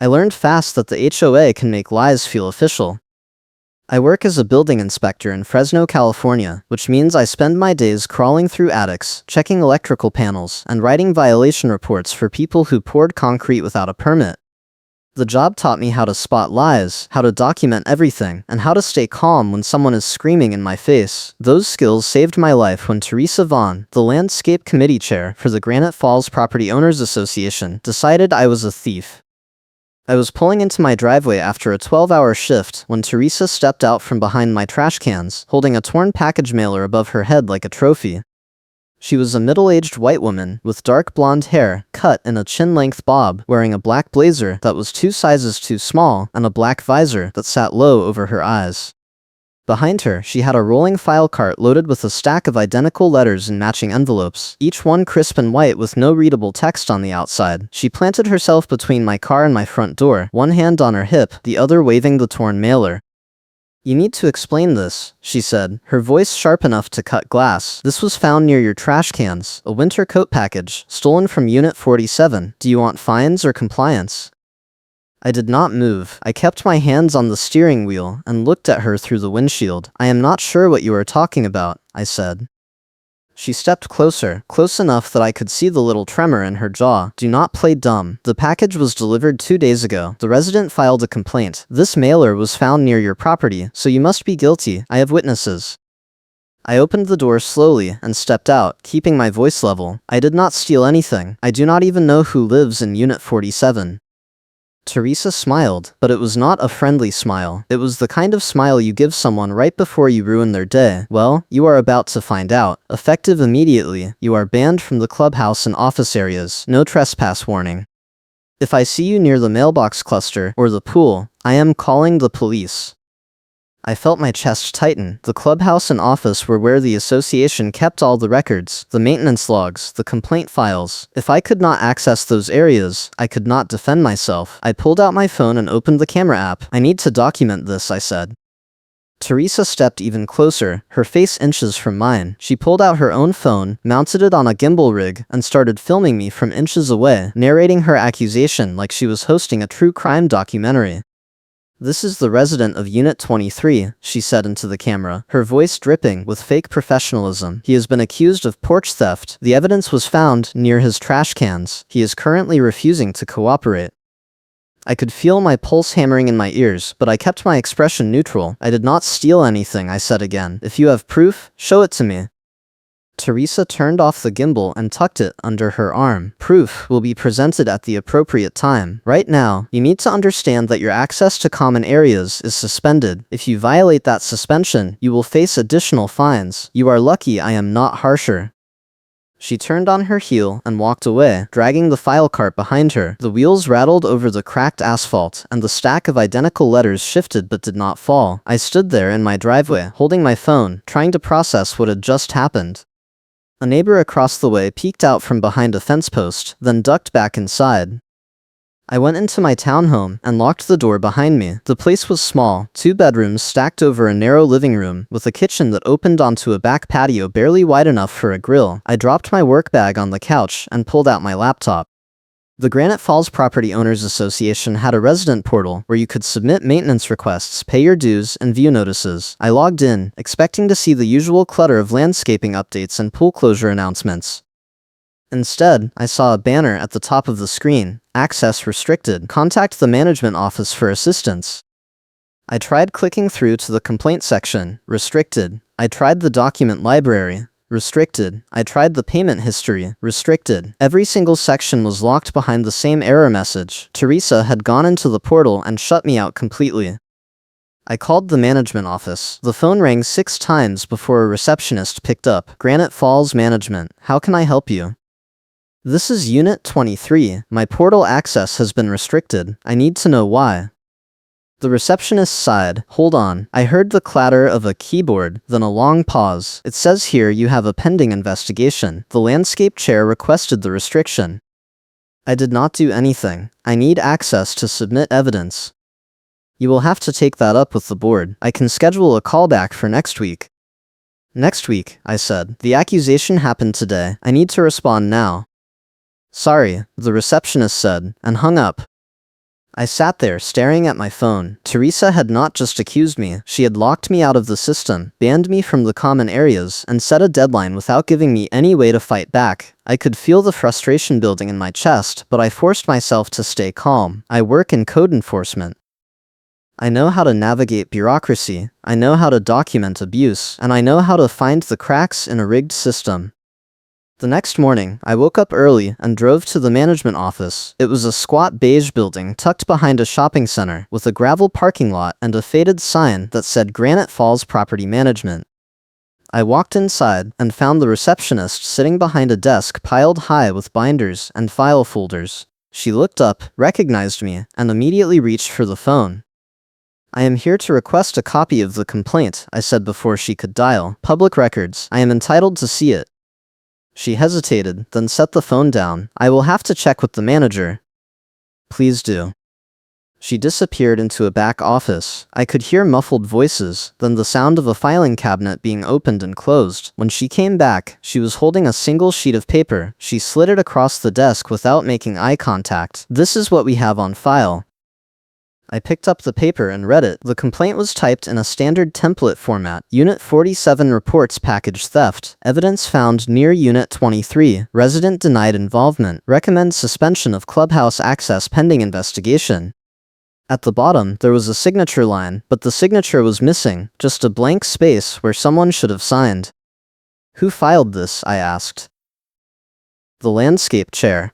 I learned fast that the HOA can make lies feel official. I work as a building inspector in Fresno, California, which means I spend my days crawling through attics, checking electrical panels, and writing violation reports for people who poured concrete without a permit. The job taught me how to spot lies, how to document everything, and how to stay calm when someone is screaming in my face. Those skills saved my life when Teresa Vaughn, the landscape committee chair for the Granite Falls Property Owners Association, decided I was a thief. I was pulling into my driveway after a 12-hour shift when Teresa stepped out from behind my trash cans, holding a torn package mailer above her head like a trophy. She was a middle-aged white woman with dark blonde hair, cut in a chin-length bob, wearing a black blazer that was 2 sizes too small and a black visor that sat low over her eyes. Behind her, she had a rolling file cart loaded with a stack of identical letters in matching envelopes, each one crisp and white with no readable text on the outside. She planted herself between my car and my front door, one hand on her hip, the other waving the torn mailer. "You need to explain this," she said, her voice sharp enough to cut glass. "This was found near your trash cans, a winter coat package, stolen from Unit 47. Do you want fines or compliance?" I did not move. I kept my hands on the steering wheel and looked at her through the windshield. "I am not sure what you are talking about," I said. She stepped closer, close enough that I could see the little tremor in her jaw. "Do not play dumb. The package was delivered 2 days ago. The resident filed a complaint. This mailer was found near your property, so you must be guilty. I have witnesses." I opened the door slowly and stepped out, keeping my voice level. "I did not steal anything. I do not even know who lives in Unit 47. Teresa smiled, but it was not a friendly smile. It was the kind of smile you give someone right before you ruin their day. "Well, you are about to find out. Effective immediately, you are banned from the clubhouse and office areas. No trespass warning. If I see you near the mailbox cluster or the pool, I am calling the police." I felt my chest tighten. The clubhouse and office were where the association kept all the records, the maintenance logs, the complaint files. If I could not access those areas, I could not defend myself. I pulled out my phone and opened the camera app. "I need to document this," I said. Teresa stepped even closer, her face inches from mine. She pulled out her own phone, mounted it on a gimbal rig, and started filming me from inches away, narrating her accusation like she was hosting a true crime documentary. "This is the resident of Unit 23, she said into the camera, her voice dripping with fake professionalism. "He has been accused of porch theft. The evidence was found near his trash cans. He is currently refusing to cooperate." I could feel my pulse hammering in my ears, but I kept my expression neutral. "I did not steal anything," I said again. "If you have proof, show it to me." Teresa turned off the gimbal and tucked it under her arm. "Proof will be presented at the appropriate time. Right now, you need to understand that your access to common areas is suspended. If you violate that suspension, you will face additional fines. You are lucky I am not harsher." She turned on her heel and walked away, dragging the file cart behind her. The wheels rattled over the cracked asphalt, and the stack of identical letters shifted but did not fall. I stood there in my driveway, holding my phone, trying to process what had just happened. A neighbor across the way peeked out from behind a fence post, then ducked back inside. I went into my townhome and locked the door behind me. The place was small, 2 bedrooms stacked over a narrow living room, with a kitchen that opened onto a back patio barely wide enough for a grill. I dropped my work bag on the couch and pulled out my laptop. The Granite Falls Property Owners Association had a resident portal where you could submit maintenance requests, pay your dues, and view notices. I logged in, expecting to see the usual clutter of landscaping updates and pool closure announcements. Instead, I saw a banner at the top of the screen: "Access restricted. Contact the management office for assistance." I tried clicking through to the complaint section. Restricted. I tried the document library. Restricted. I tried the payment history. Restricted. Every single section was locked behind the same error message. Teresa had gone into the portal and shut me out completely. I called the management office. The phone rang 6 times before a receptionist picked up. "Granite Falls Management. How can I help you?" "This is Unit 23. My portal access has been restricted. I need to know why." The receptionist sighed. "Hold on." I heard the clatter of a keyboard, then a long pause. "It says here you have a pending investigation. The landscape chair requested the restriction." I did not do anything. I need access to submit evidence. "You will have to take that up with the board. I can schedule a callback for next week." "Next week," I said. "The accusation happened today. I need to respond now." "Sorry," the receptionist said, and hung up. I sat there staring at my phone. Teresa had not just accused me, she had locked me out of the system, banned me from the common areas, and set a deadline without giving me any way to fight back. I could feel the frustration building in my chest, but I forced myself to stay calm. I work in code enforcement. I know how to navigate bureaucracy, I know how to document abuse, and I know how to find the cracks in a rigged system. The next morning, I woke up early and drove to the management office. It was a squat beige building tucked behind a shopping center with a gravel parking lot and a faded sign that said Granite Falls Property Management. I walked inside and found the receptionist sitting behind a desk piled high with binders and file folders. She looked up, recognized me, and immediately reached for the phone. "I am here to request a copy of the complaint," I said before she could dial. "Public records. I am entitled to see it." She hesitated, then set the phone down. "I will have to check with the manager." "Please do." She disappeared into a back office. I could hear muffled voices, then the sound of a filing cabinet being opened and closed. When she came back, she was holding a single sheet of paper. She slid it across the desk without making eye contact. "This is what we have on file." I picked up the paper and read it. The complaint was typed in a standard template format. Unit 47 reports package theft. Evidence found near Unit 23. Resident denied involvement. Recommends suspension of clubhouse access pending investigation. At the bottom, there was a signature line, but the signature was missing, just a blank space where someone should have signed. "Who filed this?" I asked. "The landscape chair."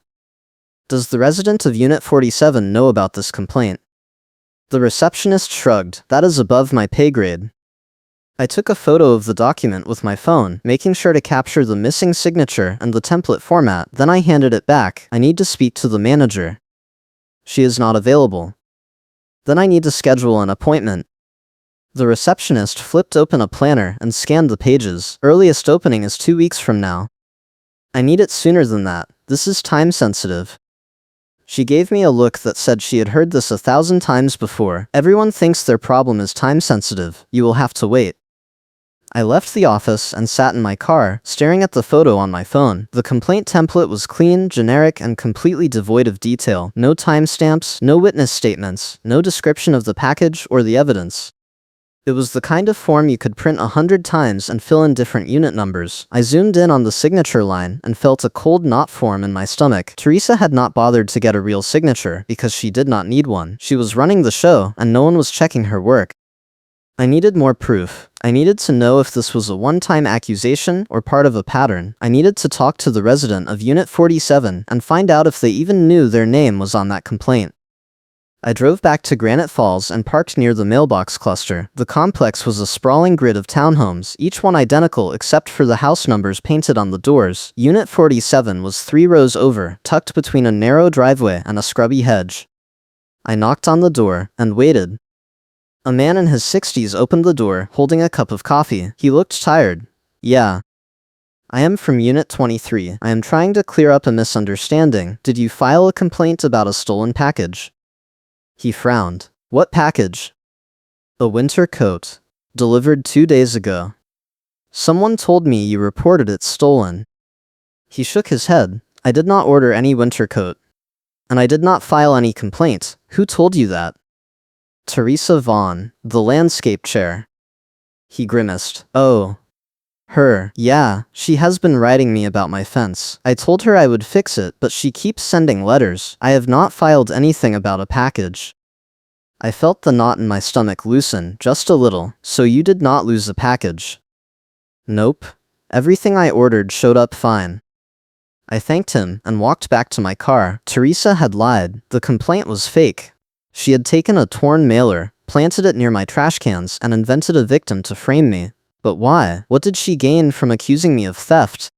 "Does the resident of Unit 47 know about this complaint?" The receptionist shrugged. "That is above my pay grade." I took a photo of the document with my phone, making sure to capture the missing signature and the template format. Then I handed it back. "I need to speak to the manager." "She is not available." "Then I need to schedule an appointment." The receptionist flipped open a planner and scanned the pages. "Earliest opening is 2 weeks from now." "I need it sooner than that. This is time sensitive." She gave me a look that said she had heard this 1,000 times before. "Everyone thinks their problem is time sensitive. You will have to wait." I left the office and sat in my car, staring at the photo on my phone. The complaint template was clean, generic, and completely devoid of detail. No timestamps, no witness statements, no description of the package or the evidence. It was the kind of form you could print 100 times and fill in different unit numbers. I zoomed in on the signature line and felt a cold knot form in my stomach. Teresa had not bothered to get a real signature because she did not need one. She was running the show, and no one was checking her work. I needed more proof. I needed to know if this was a one-time accusation or part of a pattern. I needed to talk to the resident of Unit 47 and find out if they even knew their name was on that complaint. I drove back to Granite Falls and parked near the mailbox cluster. The complex was a sprawling grid of townhomes, each one identical except for the house numbers painted on the doors. Unit 47 was 3 rows over, tucked between a narrow driveway and a scrubby hedge. I knocked on the door and waited. A man in his 60s opened the door, holding a cup of coffee. He looked tired. "Yeah. I am from Unit 23. I am trying to clear up a misunderstanding. Did you file a complaint about a stolen package?" He frowned. "What package?" "A winter coat. Delivered 2 days ago. Someone told me you reported it stolen." He shook his head. "I did not order any winter coat. And I did not file any complaint. Who told you that?" "Teresa Vaughn, the landscape chair." He grimaced. "Oh. Her. Yeah, she has been writing me about my fence. I told her I would fix it, but she keeps sending letters. I have not filed anything about a package." I felt the knot in my stomach loosen, just a little. "So you did not lose a package?" "Nope. Everything I ordered showed up fine." I thanked him and walked back to my car. Teresa had lied. The complaint was fake. She had taken a torn mailer, planted it near my trash cans, and invented a victim to frame me. But why? What did she gain from accusing me of theft?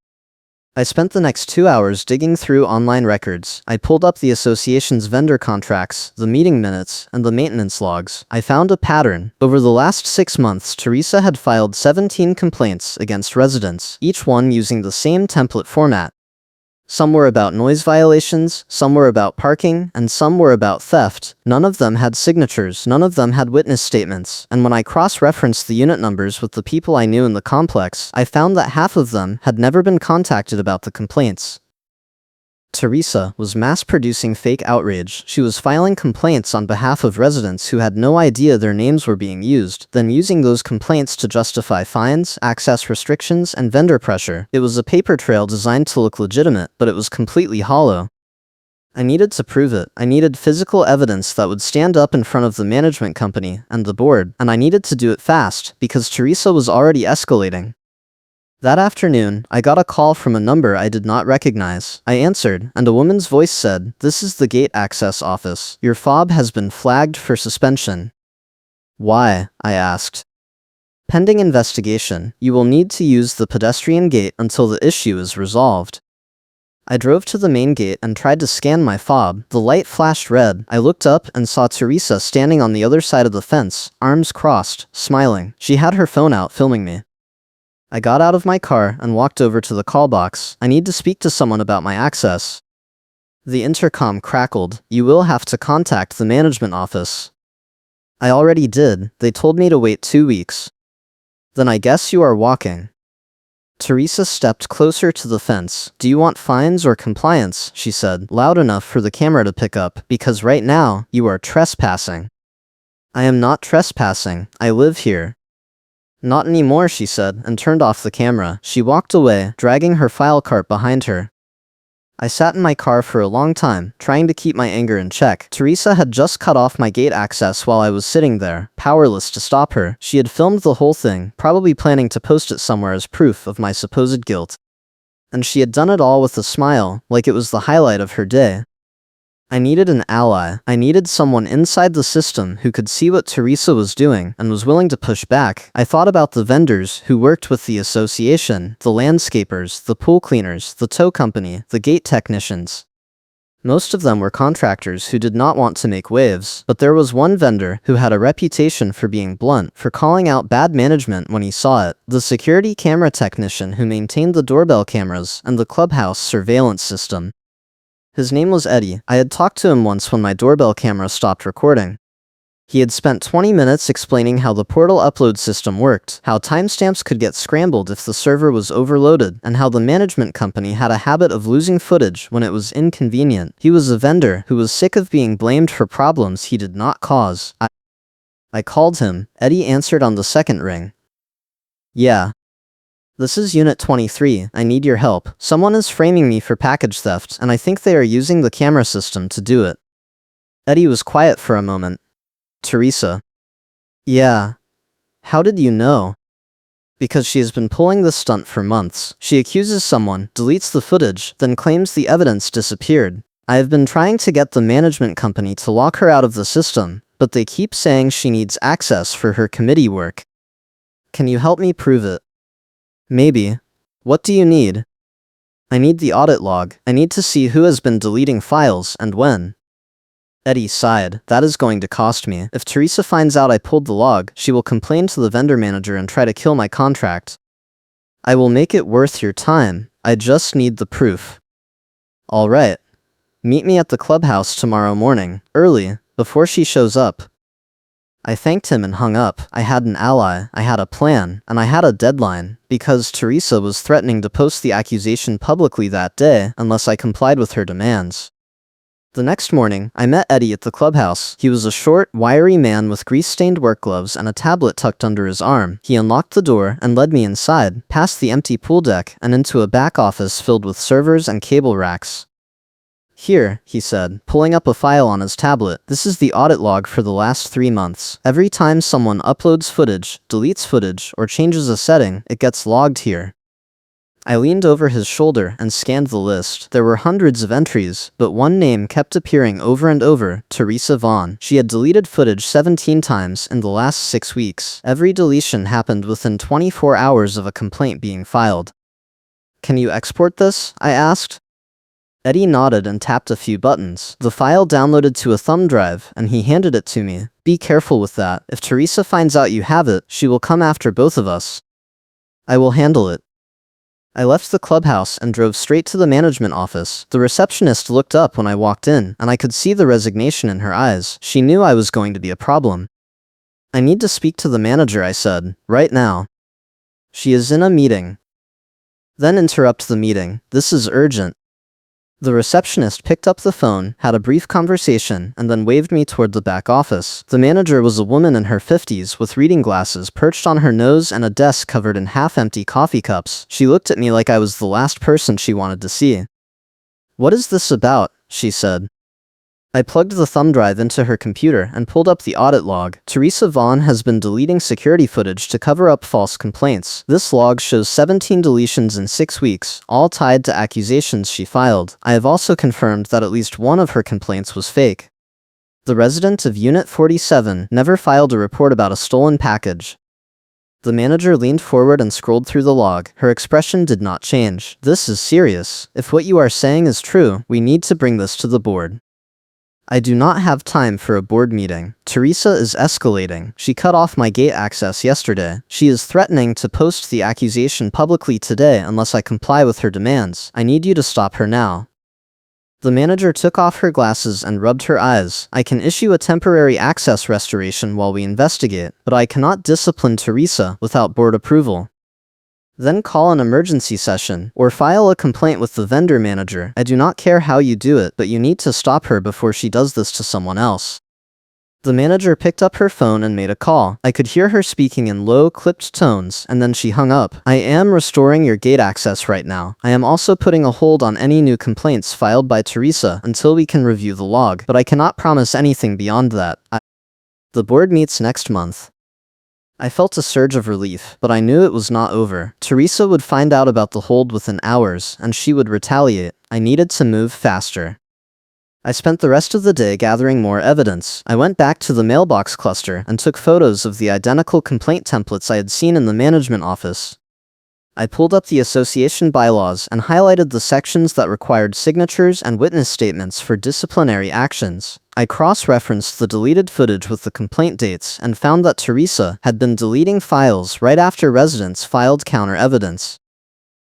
I spent the next 2 hours digging through online records. I pulled up the association's vendor contracts, the meeting minutes, and the maintenance logs. I found a pattern. Over the last 6 months, Teresa had filed 17 complaints against residents, each one using the same template format. Some were about noise violations, some were about parking, and some were about theft. None of them had signatures, none of them had witness statements, and when I cross-referenced the unit numbers with the people I knew in the complex, I found that half of them had never been contacted about the complaints. Teresa was mass-producing fake outrage. She was filing complaints on behalf of residents who had no idea their names were being used, then using those complaints to justify fines, access restrictions, and vendor pressure. It was a paper trail designed to look legitimate, but it was completely hollow. I needed to prove it. I needed physical evidence that would stand up in front of the management company and the board, and I needed to do it fast, because Teresa was already escalating. That afternoon, I got a call from a number I did not recognize. I answered, and a woman's voice said, "This is the gate access office. Your fob has been flagged for suspension." "Why?" I asked. "Pending investigation. You will need to use the pedestrian gate until the issue is resolved." I drove to the main gate and tried to scan my fob. The light flashed red. I looked up and saw Teresa standing on the other side of the fence, arms crossed, smiling. She had her phone out filming me. I got out of my car and walked over to the call box. "I need to speak to someone about my access." The intercom crackled. "You will have to contact the management office." I already did. They told me to wait 2 weeks. "Then I guess you are walking." Teresa stepped closer to the fence. "Do you want fines or compliance?" she said, loud enough for the camera to pick up, "because right now, you are trespassing." "I am not trespassing. I live here." "Not anymore," she said, and turned off the camera. She walked away, dragging her file cart behind her. I sat in my car for a long time, trying to keep my anger in check. Teresa had just cut off my gate access while I was sitting there, powerless to stop her. She had filmed the whole thing, probably planning to post it somewhere as proof of my supposed guilt. And she had done it all with a smile, like it was the highlight of her day. I needed an ally. I needed someone inside the system who could see what Teresa was doing and was willing to push back. I thought about the vendors who worked with the association, the landscapers, the pool cleaners, the tow company, the gate technicians. Most of them were contractors who did not want to make waves, but there was one vendor who had a reputation for being blunt, for calling out bad management when he saw it. The security camera technician who maintained the doorbell cameras and the clubhouse surveillance system. His name was Eddie. I had talked to him once when my doorbell camera stopped recording. He had spent 20 minutes explaining how the portal upload system worked, how timestamps could get scrambled if the server was overloaded, and how the management company had a habit of losing footage when it was inconvenient. He was a vendor who was sick of being blamed for problems he did not cause. I called him. Eddie answered on the second ring. "Yeah. This is Unit 23, I need your help. Someone is framing me for package theft, and I think they are using the camera system to do it." Eddie was quiet for a moment. "Teresa." "Yeah. How did you know?" "Because she has been pulling this stunt for months. She accuses someone, deletes the footage, then claims the evidence disappeared. I have been trying to get the management company to lock her out of the system, but they keep saying she needs access for her committee work. Can you help me prove it?" "Maybe. What do you need?" "I need the audit log. I need to see who has been deleting files and when." Eddie sighed. "That is going to cost me. If Teresa finds out I pulled the log, she will complain to the vendor manager and try to kill my contract. I will make it worth your time. I just need the proof." "All right. Meet me at the clubhouse tomorrow morning, early, before she shows up." I thanked him and hung up. I had an ally, I had a plan, and I had a deadline, because Teresa was threatening to post the accusation publicly that day unless I complied with her demands. The next morning, I met Eddie at the clubhouse. He was a short, wiry man with grease-stained work gloves and a tablet tucked under his arm. He unlocked the door and led me inside, past the empty pool deck, and into a back office filled with servers and cable racks. "Here," he said, pulling up a file on his tablet. "This is the audit log for the last 3 months. Every time someone uploads footage, deletes footage, or changes a setting, it gets logged here." I leaned over his shoulder and scanned the list. There were hundreds of entries, but one name kept appearing over and over: Teresa Vaughn. She had deleted footage 17 times in the last 6 weeks. Every deletion happened within 24 hours of a complaint being filed. "Can you export this?" I asked. Eddie nodded and tapped a few buttons. The file downloaded to a thumb drive, and he handed it to me. "Be careful with that. If Teresa finds out you have it, she will come after both of us." "I will handle it." I left the clubhouse and drove straight to the management office. The receptionist looked up when I walked in, and I could see the resignation in her eyes. She knew I was going to be a problem. "I need to speak to the manager," I said, "right now." "She is in a meeting." "Then interrupt the meeting. This is urgent." The receptionist picked up the phone, had a brief conversation, and then waved me toward the back office. The manager was a woman in her 50s with reading glasses perched on her nose and a desk covered in half-empty coffee cups. She looked at me like I was the last person she wanted to see. "What is this about?" she said. I plugged the thumb drive into her computer and pulled up the audit log. Teresa Vaughn has been deleting security footage to cover up false complaints. This log shows 17 deletions in 6 weeks, all tied to accusations she filed. I have also confirmed that at least one of her complaints was fake. The resident of Unit 47 never filed a report about a stolen package. The manager leaned forward and scrolled through the log. Her expression did not change. "This is serious. If what you are saying is true, we need to bring this to the board." "I do not have time for a board meeting. Teresa is escalating. She cut off my gate access yesterday. She is threatening to post the accusation publicly today unless I comply with her demands. I need you to stop her now." The manager took off her glasses and rubbed her eyes. "I can issue a temporary access restoration while we investigate, but I cannot discipline Teresa without board approval. Then call an emergency session, or file a complaint with the vendor manager. I do not care how you do it, but you need to stop her before she does this to someone else." The manager picked up her phone and made a call. I could hear her speaking in low, clipped tones, and then she hung up. "I am restoring your gate access right now. I am also putting a hold on any new complaints filed by Teresa until we can review the log, but I cannot promise anything beyond that. The board meets next month." I felt a surge of relief, but I knew it was not over. Teresa would find out about the hold within hours, and she would retaliate. I needed to move faster. I spent the rest of the day gathering more evidence. I went back to the mailbox cluster and took photos of the identical complaint templates I had seen in the management office. I pulled up the association bylaws and highlighted the sections that required signatures and witness statements for disciplinary actions. I cross-referenced the deleted footage with the complaint dates and found that Teresa had been deleting files right after residents filed counter-evidence.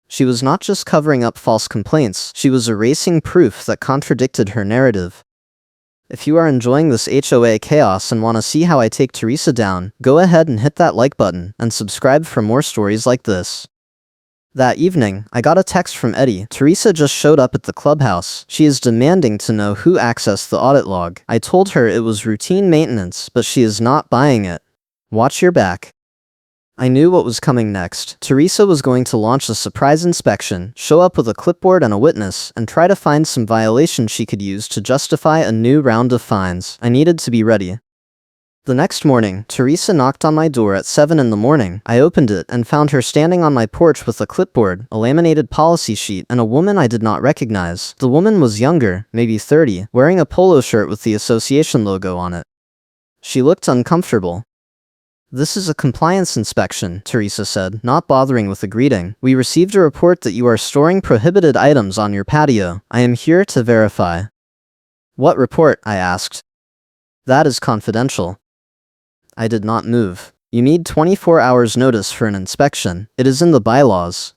She was not just covering up false complaints, she was erasing proof that contradicted her narrative. If you are enjoying this HOA chaos and want to see how I take Teresa down, go ahead and hit that like button and subscribe for more stories like this. That evening, I got a text from Eddie. "Teresa just showed up at the clubhouse. She is demanding to know who accessed the audit log. I told her it was routine maintenance, but she is not buying it. Watch your back." I knew what was coming next. Teresa was going to launch a surprise inspection, show up with a clipboard and a witness, and try to find some violation she could use to justify a new round of fines. I needed to be ready. The next morning, Teresa knocked on my door at 7 in the morning. I opened it and found her standing on my porch with a clipboard, a laminated policy sheet, and a woman I did not recognize. The woman was younger, maybe 30, wearing a polo shirt with the association logo on it. She looked uncomfortable. "This is a compliance inspection," Teresa said, not bothering with a greeting. "We received a report that you are storing prohibited items on your patio. I am here to verify." "What report?" I asked. "That is confidential." I did not move. "You need 24 hours notice for an inspection. It is in the bylaws."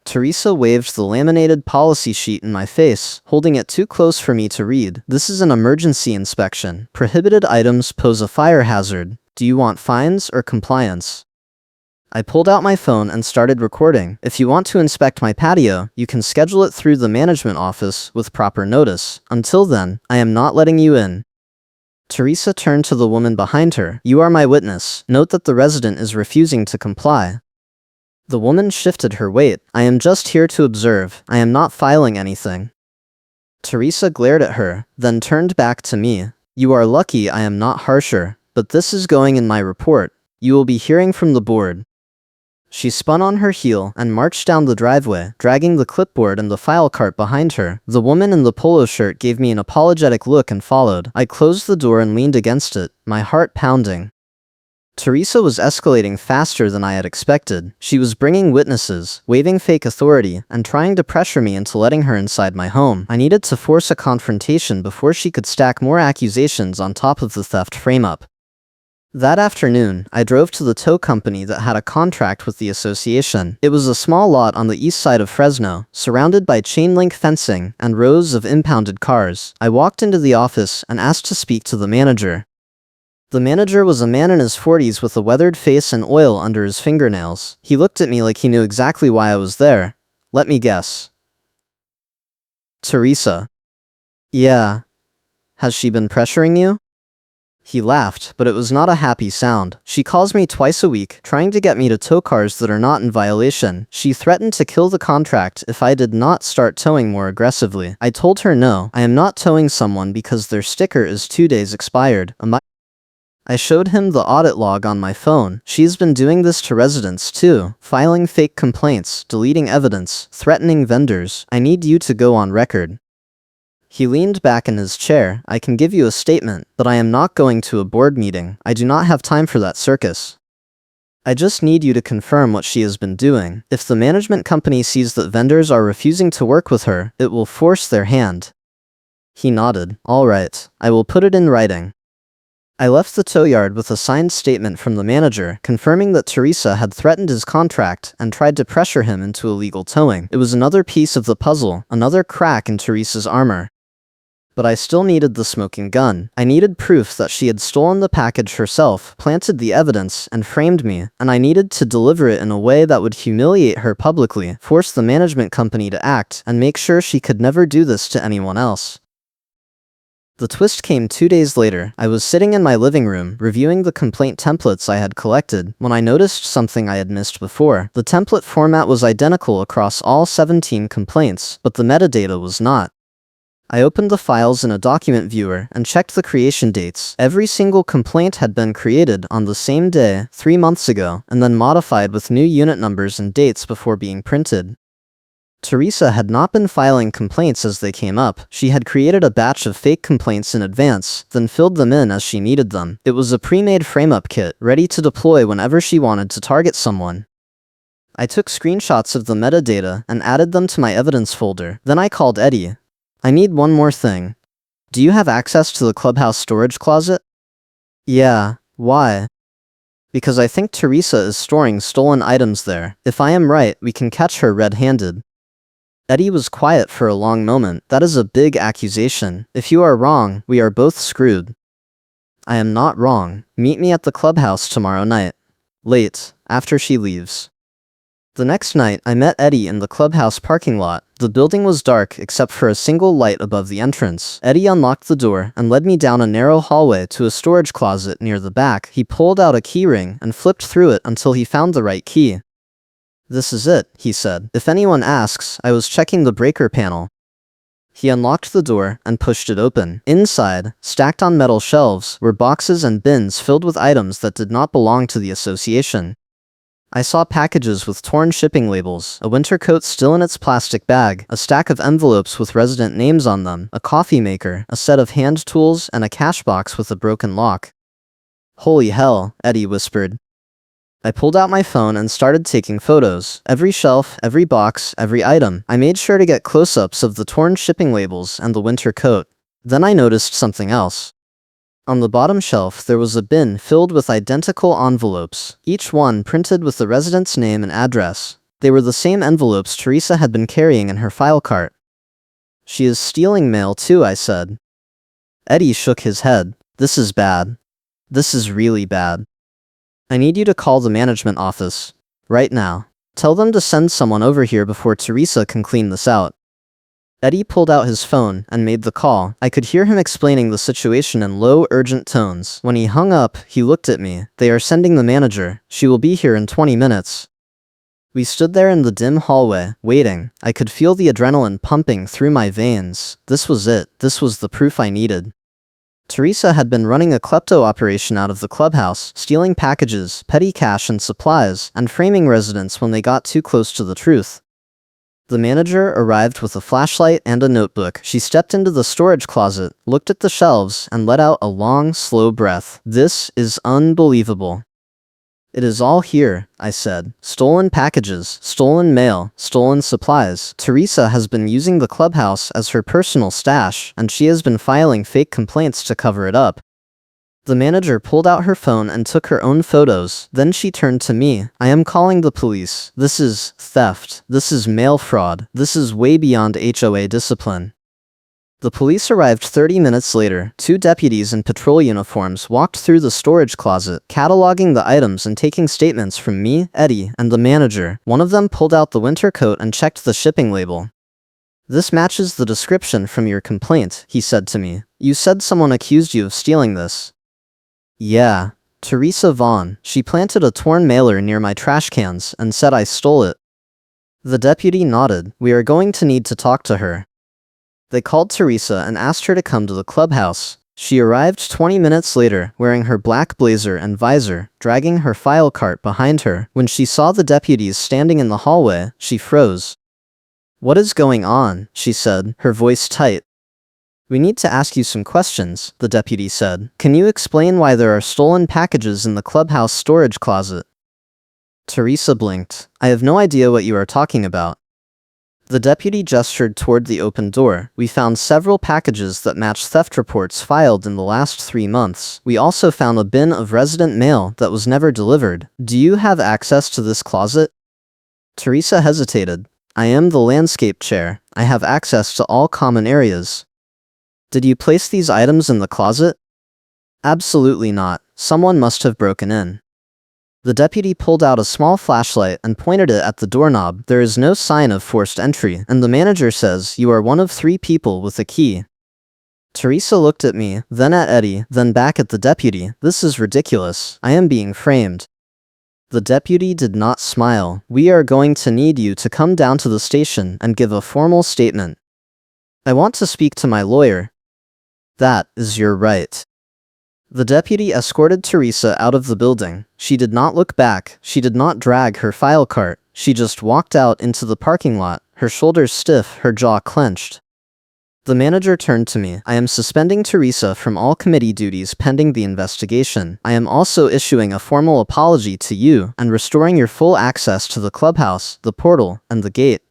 Teresa waved the laminated policy sheet in my face, holding it too close for me to read. "This is an emergency inspection. Prohibited items pose a fire hazard. Do you want fines or compliance?" I pulled out my phone and started recording. "If you want to inspect my patio, you can schedule it through the management office with proper notice. Until then, I am not letting you in." Teresa turned to the woman behind her. "You are my witness. Note that the resident is refusing to comply." The woman shifted her weight. "I am just here to observe. I am not filing anything." Teresa glared at her, then turned back to me. "You are lucky I am not harsher, but this is going in my report. You will be hearing from the board." She spun on her heel and marched down the driveway, dragging the clipboard and the file cart behind her. The woman in the polo shirt gave me an apologetic look and followed. I closed the door and leaned against it, my heart pounding. Teresa was escalating faster than I had expected. She was bringing witnesses, waving fake authority, and trying to pressure me into letting her inside my home. I needed to force a confrontation before she could stack more accusations on top of the theft frame-up. That afternoon, I drove to the tow company that had a contract with the association. It was a small lot on the east side of Fresno, surrounded by chain-link fencing and rows of impounded cars. I walked into the office and asked to speak to the manager. The manager was a man in his 40s with a weathered face and oil under his fingernails. He looked at me like he knew exactly why I was there. Let me guess. Teresa. Yeah. Has she been pressuring you? He laughed, but it was not a happy sound. She calls me twice a week, trying to get me to tow cars that are not in violation. She threatened to kill the contract if I did not start towing more aggressively. I told her no, I am not towing someone because their sticker is 2 days expired. I showed him the audit log on my phone. She's been doing this to residents too, filing fake complaints, deleting evidence, threatening vendors. I need you to go on record. He leaned back in his chair. I can give you a statement, but I am not going to a board meeting. I do not have time for that circus. I just need you to confirm what she has been doing. If the management company sees that vendors are refusing to work with her, it will force their hand. He nodded. All right, I will put it in writing. I left the tow yard with a signed statement from the manager, confirming that Teresa had threatened his contract and tried to pressure him into illegal towing. It was another piece of the puzzle, another crack in Teresa's armor. But I still needed the smoking gun. I needed proof that she had stolen the package herself, planted the evidence, and framed me, and I needed to deliver it in a way that would humiliate her publicly, force the management company to act, and make sure she could never do this to anyone else. The twist came 2 days later. I was sitting in my living room, reviewing the complaint templates I had collected, when I noticed something I had missed before. The template format was identical across all 17 complaints, but the metadata was not. I opened the files in a document viewer and checked the creation dates. Every single complaint had been created on the same day, 3 months ago, and then modified with new unit numbers and dates before being printed. Teresa had not been filing complaints as they came up. She had created a batch of fake complaints in advance, then filled them in as she needed them. It was a pre-made frame-up kit, ready to deploy whenever she wanted to target someone. I took screenshots of the metadata and added them to my evidence folder. Then I called Eddie. I need one more thing. Do you have access to the clubhouse storage closet? Yeah, why? Because I think Teresa is storing stolen items there. If I am right, we can catch her red-handed. Eddie was quiet for a long moment. That is a big accusation. If you are wrong, we are both screwed. I am not wrong. Meet me at the clubhouse tomorrow night. Late, after she leaves. The next night, I met Eddie in the clubhouse parking lot. The building was dark except for a single light above the entrance. Eddie unlocked the door and led me down a narrow hallway to a storage closet near the back. He pulled out a key ring and flipped through it until he found the right key. This is it, he said. If anyone asks, I was checking the breaker panel. He unlocked the door and pushed it open. Inside, stacked on metal shelves, were boxes and bins filled with items that did not belong to the association. I saw packages with torn shipping labels, a winter coat still in its plastic bag, a stack of envelopes with resident names on them, a coffee maker, a set of hand tools, and a cash box with a broken lock. Holy hell, Eddie whispered. I pulled out my phone and started taking photos. Every shelf, every box, every item. I made sure to get close-ups of the torn shipping labels and the winter coat. Then I noticed something else. On the bottom shelf, there was a bin filled with identical envelopes, each one printed with the resident's name and address. They were the same envelopes Teresa had been carrying in her file cart. She is stealing mail too, I said. Eddie shook his head. This is bad. This is really bad. I need you to call the management office. Right now. Tell them to send someone over here before Teresa can clean this out. Eddie pulled out his phone and made the call. I could hear him explaining the situation in low, urgent tones. When he hung up, he looked at me. They are sending the manager. She will be here in 20 minutes. We stood there in the dim hallway, waiting. I could feel the adrenaline pumping through my veins. This was it. This was the proof I needed. Teresa had been running a klepto operation out of the clubhouse, stealing packages, petty cash and supplies, and framing residents when they got too close to the truth. The manager arrived with a flashlight and a notebook. She stepped into the storage closet, looked at the shelves, and let out a long, slow breath. This is unbelievable. It is all here, I said. Stolen packages, stolen mail, stolen supplies. Teresa has been using the clubhouse as her personal stash, and she has been filing fake complaints to cover it up. The manager pulled out her phone and took her own photos. Then she turned to me. I am calling the police. This is theft. This is mail fraud. This is way beyond HOA discipline. The police arrived 30 minutes later. 2 deputies in patrol uniforms walked through the storage closet, cataloging the items and taking statements from me, Eddie, and the manager. One of them pulled out the winter coat and checked the shipping label. "This matches the description from your complaint," he said to me. "You said someone accused you of stealing this." "Yeah. Teresa Vaughn. She planted a torn mailer near my trash cans and said I stole it." The deputy nodded. "We are going to need to talk to her." They called Teresa and asked her to come to the clubhouse. She arrived 20 minutes later, wearing her black blazer and visor, dragging her file cart behind her. When she saw the deputies standing in the hallway, she froze. "What is going on?" she said, her voice tight. "We need to ask you some questions," the deputy said. "Can you explain why there are stolen packages in the clubhouse storage closet?" Teresa blinked. "I have no idea what you are talking about." The deputy gestured toward the open door. "We found several packages that match theft reports filed in the last 3 months. We also found a bin of resident mail that was never delivered. Do you have access to this closet?" Teresa hesitated. "I am the landscape chair. I have access to all common areas." "Did you place these items in the closet?" "Absolutely not. Someone must have broken in." The deputy pulled out a small flashlight and pointed it at the doorknob. "There is no sign of forced entry, and the manager says you are one of 3 people with a key." Teresa looked at me, then at Eddie, then back at the deputy. "This is ridiculous. I am being framed." The deputy did not smile. "We are going to need you to come down to the station and give a formal statement." "I want to speak to my lawyer." "That is your right." The deputy escorted Teresa out of the building. She did not look back. She did not drag her file cart. She just walked out into the parking lot, her shoulders stiff, her jaw clenched. The manager turned to me. "I am suspending Teresa from all committee duties pending the investigation. I am also issuing a formal apology to you and restoring your full access to the clubhouse, the portal, and the gate."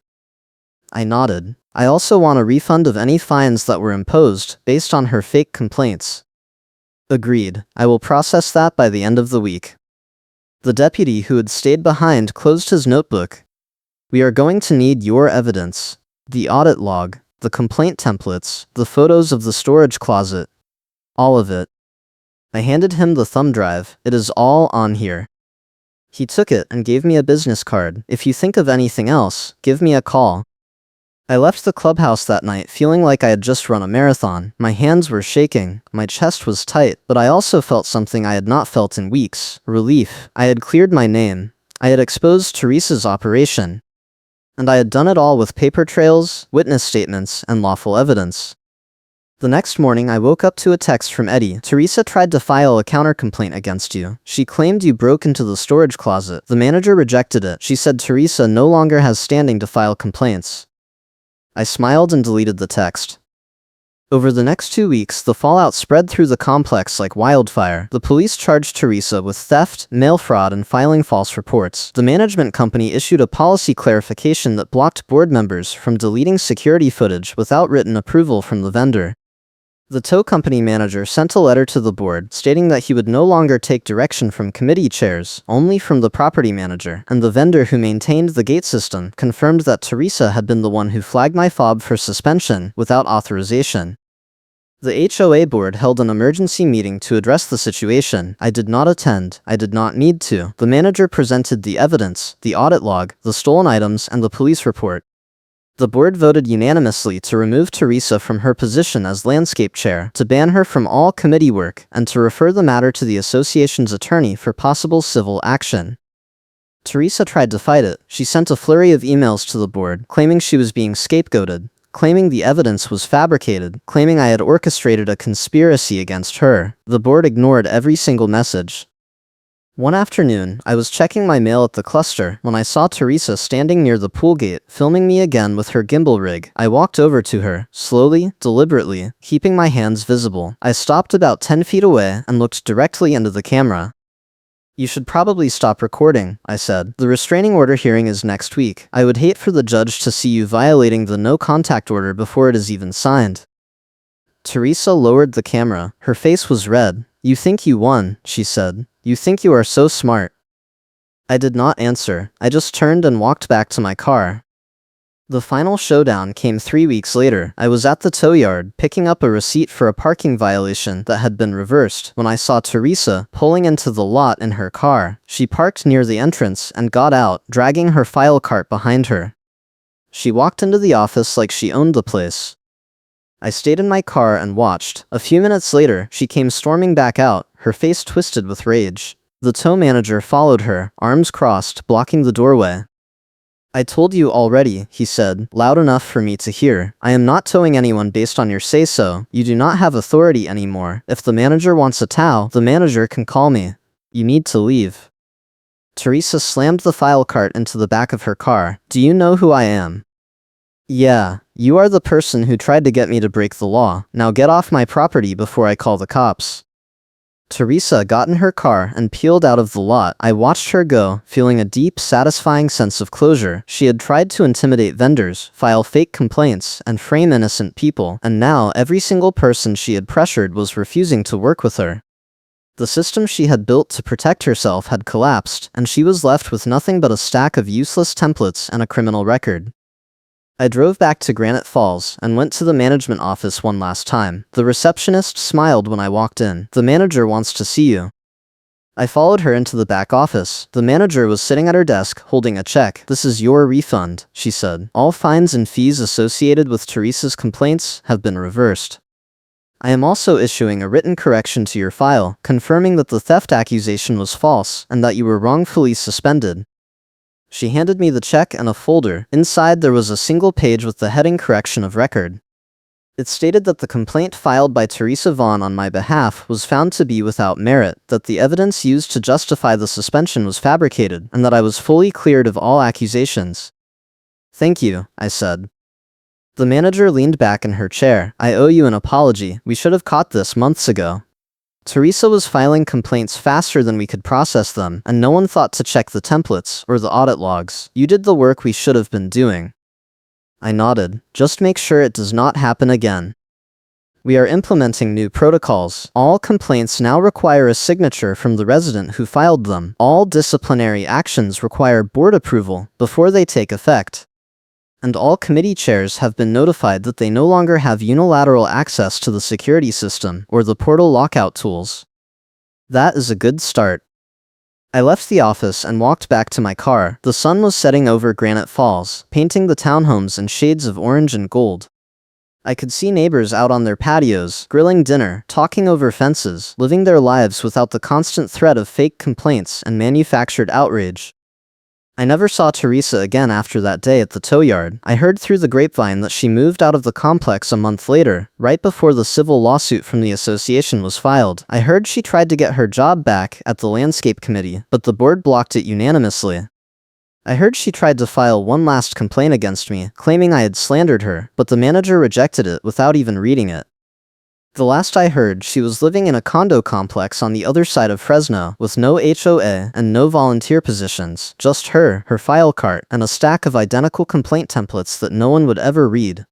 I nodded. "I also want a refund of any fines that were imposed based on her fake complaints." "Agreed. I will process that by the end of the week." The deputy who had stayed behind closed his notebook. "We are going to need your evidence. The audit log, the complaint templates, the photos of the storage closet. All of it." I handed him the thumb drive. "It is all on here." He took it and gave me a business card. "If you think of anything else, give me a call." I left the clubhouse that night feeling like I had just run a marathon. My hands were shaking, my chest was tight, but I also felt something I had not felt in weeks: relief. I had cleared my name. I had exposed Teresa's operation. And I had done it all with paper trails, witness statements, and lawful evidence. The next morning I woke up to a text from Eddie. "Teresa tried to file a counter-complaint against you. She claimed you broke into the storage closet. The manager rejected it. She said Teresa no longer has standing to file complaints." I smiled and deleted the text. Over the next 2 weeks, the fallout spread through the complex like wildfire. The police charged Teresa with theft, mail fraud, and filing false reports. The management company issued a policy clarification that blocked board members from deleting security footage without written approval from the vendor. The tow company manager sent a letter to the board stating that he would no longer take direction from committee chairs, only from the property manager, and the vendor who maintained the gate system confirmed that Teresa had been the one who flagged my fob for suspension without authorization. The HOA board held an emergency meeting to address the situation. I did not attend. I did not need to. The manager presented the evidence, the audit log, the stolen items, and the police report. The board voted unanimously to remove Teresa from her position as landscape chair, to ban her from all committee work, and to refer the matter to the association's attorney for possible civil action. Teresa tried to fight it. She sent a flurry of emails to the board, claiming she was being scapegoated, claiming the evidence was fabricated, claiming I had orchestrated a conspiracy against her. The board ignored every single message. One afternoon, I was checking my mail at the cluster when I saw Teresa standing near the pool gate, filming me again with her gimbal rig. I walked over to her, slowly, deliberately, keeping my hands visible. I stopped about 10 feet away and looked directly into the camera. "You should probably stop recording," I said. "The restraining order hearing is next week. I would hate for the judge to see you violating the no-contact order before it is even signed." Teresa lowered the camera. Her face was red. "You think you won," she said. "You think you are so smart." I did not answer. I just turned and walked back to my car. The final showdown came 3 weeks later. I was at the tow yard, picking up a receipt for a parking violation that had been reversed, when I saw Teresa pulling into the lot in her car. She parked near the entrance and got out, dragging her file cart behind her. She walked into the office like she owned the place. I stayed in my car and watched. A few minutes later, she came storming back out, her face twisted with rage. The tow manager followed her, arms crossed, blocking the doorway. "I told you already," he said, loud enough for me to hear. "I am not towing anyone based on your say-so. You do not have authority anymore. If the manager wants a tow, the manager can call me. You need to leave." Teresa slammed the file cart into the back of her car. "Do you know who I am?" "Yeah, you are the person who tried to get me to break the law. Now get off my property before I call the cops." Teresa got in her car and peeled out of the lot. I watched her go, feeling a deep, satisfying sense of closure. She had tried to intimidate vendors, file fake complaints, and frame innocent people, and now every single person she had pressured was refusing to work with her. The system she had built to protect herself had collapsed, and she was left with nothing but a stack of useless templates and a criminal record. I drove back to Granite Falls and went to the management office one last time. The receptionist smiled when I walked in. "The manager wants to see you." I followed her into the back office. The manager was sitting at her desk, holding a check. "This is your refund," she said. "All fines and fees associated with Teresa's complaints have been reversed. I am also issuing a written correction to your file, confirming that the theft accusation was false and that you were wrongfully suspended." She handed me the check and a folder. Inside there was a single page with the heading "Correction of Record." It stated that the complaint filed by Teresa Vaughn on my behalf was found to be without merit, that the evidence used to justify the suspension was fabricated, and that I was fully cleared of all accusations. "Thank you," I said. The manager leaned back in her chair. "I owe you an apology. We should have caught this months ago. Teresa was filing complaints faster than we could process them, and no one thought to check the templates or the audit logs. You did the work we should have been doing." I nodded. "Just make sure it does not happen again. We are implementing new protocols. All complaints now require a signature from the resident who filed them. All disciplinary actions require board approval before they take effect. And all committee chairs have been notified that they no longer have unilateral access to the security system or the portal lockout tools." That is a good start. I left the office and walked back to my car. The sun was setting over Granite Falls, painting the townhomes in shades of orange and gold. I could see neighbors out on their patios, grilling dinner, talking over fences, living their lives without the constant threat of fake complaints and manufactured outrage. I never saw Teresa again after that day at the tow yard. I heard through the grapevine that she moved out of the complex a month later, right before the civil lawsuit from the association was filed. I heard she tried to get her job back at the landscape committee, but the board blocked it unanimously. I heard she tried to file one last complaint against me, claiming I had slandered her, but the manager rejected it without even reading it. The last I heard, she was living in a condo complex on the other side of Fresno, with no HOA and no volunteer positions, just her file cart, and a stack of identical complaint templates that no one would ever read.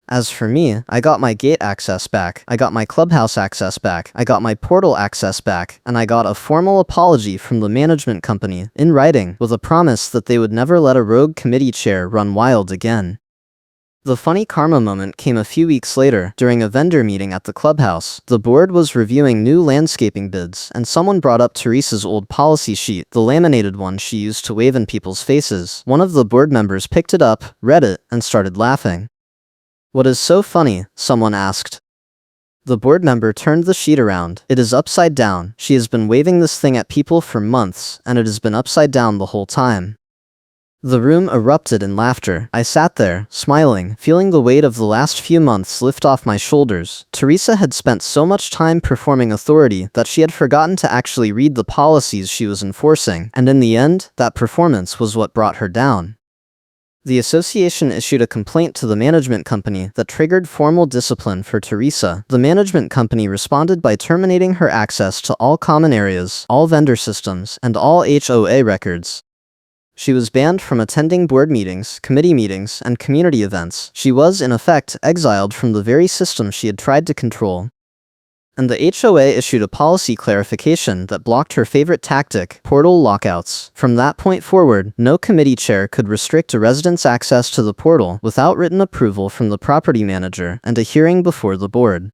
As for me, I got my gate access back, I got my clubhouse access back, I got my portal access back, and I got a formal apology from the management company, in writing, with a promise that they would never let a rogue committee chair run wild again. The funny karma moment came a few weeks later, during a vendor meeting at the clubhouse. The board was reviewing new landscaping bids, and someone brought up Teresa's old policy sheet, the laminated one she used to wave in people's faces. One of the board members picked it up, read it, and started laughing. "What is so funny?" someone asked. The board member turned the sheet around. "It is upside down. She has been waving this thing at people for months, and it has been upside down the whole time." The room erupted in laughter. I sat there, smiling, feeling the weight of the last few months lift off my shoulders. Teresa had spent so much time performing authority that she had forgotten to actually read the policies she was enforcing, and in the end, that performance was what brought her down. The association issued a complaint to the management company that triggered formal discipline for Teresa. The management company responded by terminating her access to all common areas, all vendor systems, and all HOA records. She was banned from attending board meetings, committee meetings, and community events. She was, in effect, exiled from the very system she had tried to control. And the HOA issued a policy clarification that blocked her favorite tactic, portal lockouts. From that point forward, no committee chair could restrict a resident's access to the portal without written approval from the property manager and a hearing before the board.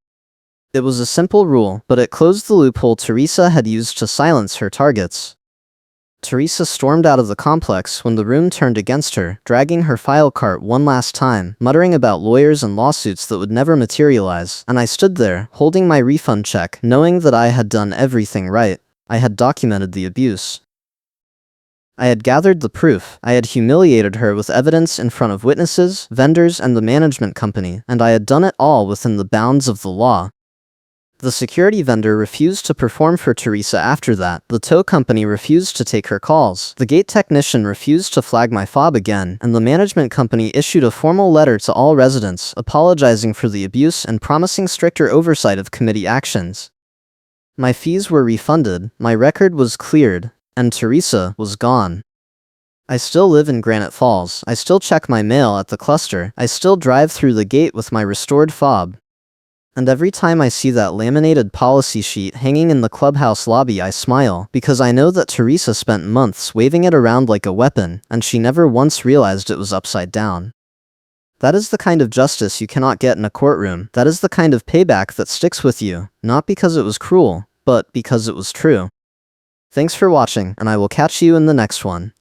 It was a simple rule, but it closed the loophole Teresa had used to silence her targets. Teresa stormed out of the complex when the room turned against her, dragging her file cart one last time, muttering about lawyers and lawsuits that would never materialize, and I stood there, holding my refund check, knowing that I had done everything right. I had documented the abuse. I had gathered the proof, I had humiliated her with evidence in front of witnesses, vendors, and the management company, and I had done it all within the bounds of the law. The security vendor refused to perform for Teresa after that, the tow company refused to take her calls, the gate technician refused to flag my fob again, and the management company issued a formal letter to all residents apologizing for the abuse and promising stricter oversight of committee actions. My fees were refunded, my record was cleared, and Teresa was gone. I still live in Granite Falls, I still check my mail at the cluster, I still drive through the gate with my restored fob. And every time I see that laminated policy sheet hanging in the clubhouse lobby I smile, because I know that Teresa spent months waving it around like a weapon, and she never once realized it was upside down. That is the kind of justice you cannot get in a courtroom. That is the kind of payback that sticks with you, not because it was cruel, but because it was true. Thanks for watching, and I will catch you in the next one.